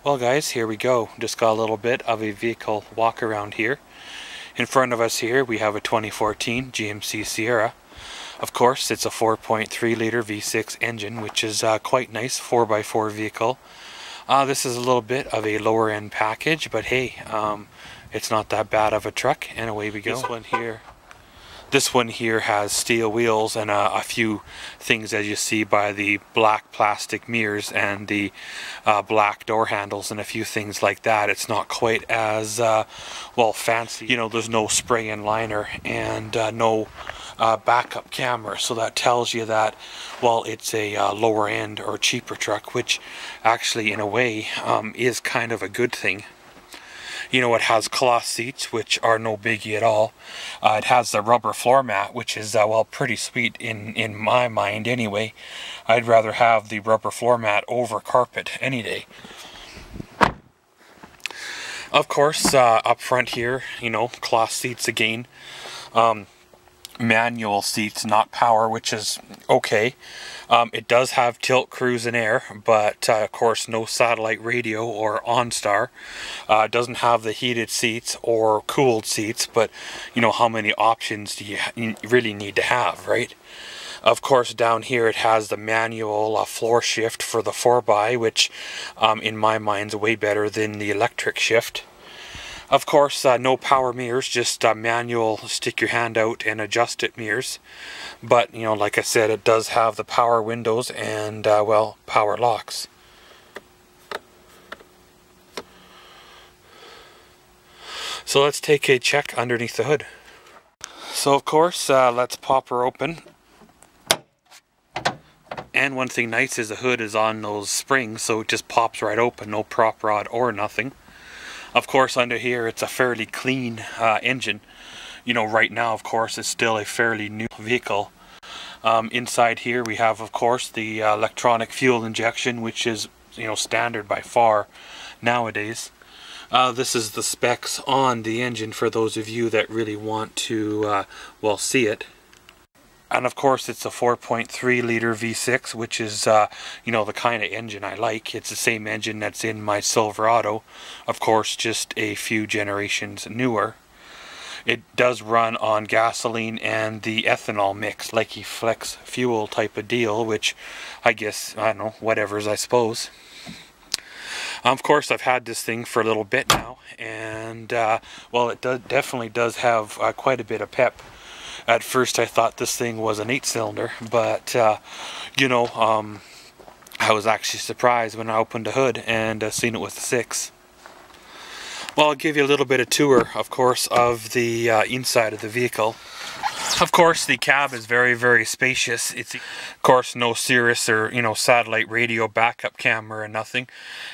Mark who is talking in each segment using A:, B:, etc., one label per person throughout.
A: Well guys, here we go. Just got a little bit of a vehicle walk around here. In front of us here we have a 2014 GMC Sierra. Of course it's a 4.3 liter V6 engine, which is quite nice 4x4 vehicle. This is a little bit of a lower end package, but hey, it's not that bad of a truck, and away we go. This one here has steel wheels and a few things, as you see by the black plastic mirrors and the black door handles and a few things like that. It's not quite as well fancy. You know, there's no spray-in liner and no backup camera, so that tells you that, well, it's a lower end or cheaper truck, which actually in a way is kind of a good thing. You know, it has cloth seats, which are no biggie at all. It has the rubber floor mat, which is, well, pretty sweet in my mind anyway. I'd rather have the rubber floor mat over carpet any day. Of course, up front here, you know, cloth seats again. Manual seats, not power, which is okay. It does have tilt, cruise, and air, but of course no satellite radio or OnStar. It doesn't have the heated seats or cooled seats, but you know, how many options do you really need to have, right? Of course, down here it has the manual floor shift for the 4x, which in my mind is way better than the electric shift. Of course, no power mirrors, just manual stick your hand out and adjust it mirrors. But, you know, like I said, it does have the power windows and, well, power locks. So let's take a check underneath the hood. So, of course, let's pop her open. And one thing nice is the hood is on those springs, so it just pops right open, no prop rod or nothing. Of course, under here it's a fairly clean engine. You know, right now, of course, it's still a fairly new vehicle. Inside here we have, of course, the electronic fuel injection, which is, you know, standard by far nowadays. This is the specs on the engine for those of you that really want to, well, see it. And of course it's a 4.3 liter V6, which is, you know, the kind of engine I like. It's the same engine that's in my Silverado, of course, just a few generations newer. It does run on gasoline and the ethanol mix, like a flex fuel type of deal, which I guess, I don't know, whatever's, I suppose. Of course, I've had this thing for a little bit now, and, well, it definitely does have quite a bit of pep. At first I thought this thing was an 8-cylinder, but, you know, I was actually surprised when I opened the hood and seen it with a 6. Well, I'll give you a little bit of tour, of course, of the inside of the vehicle. Of course, the cab is very, very spacious. It's, of course, no Sirius or, you know, satellite radio backup camera or nothing.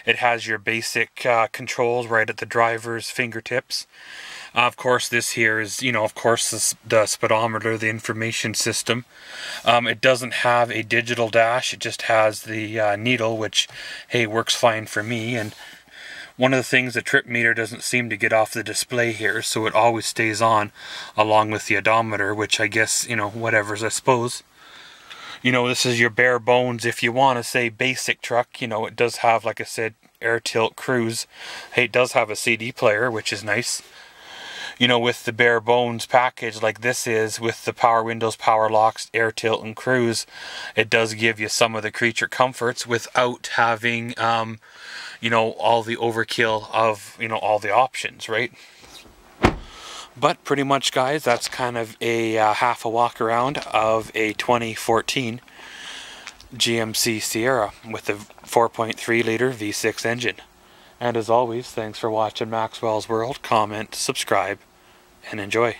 A: It has your basic controls right at the driver's fingertips. Of course, this here is, you know, of course, the speedometer, the information system. It doesn't have a digital dash. It just has the needle, which, hey, works fine for me. And one of the things, the trip meter doesn't seem to get off the display here, so it always stays on along with the odometer, which I guess, you know, whatever's, I suppose. You know, this is your bare bones, if you want to say basic truck. You know, it does have, like I said, air tilt, cruise. Hey, it does have a CD player, which is nice. You know, with the bare bones package like this is, with the power windows, power locks, air tilt, and cruise, it does give you some of the creature comforts without having, you know, all the overkill of, you know, all the options, right? But pretty much, guys, that's kind of a half a walk around of a 2014 GMC Sierra with a 4.3 liter V6 engine. And as always, thanks for watching Maxwell's World. Comment, subscribe, and enjoy.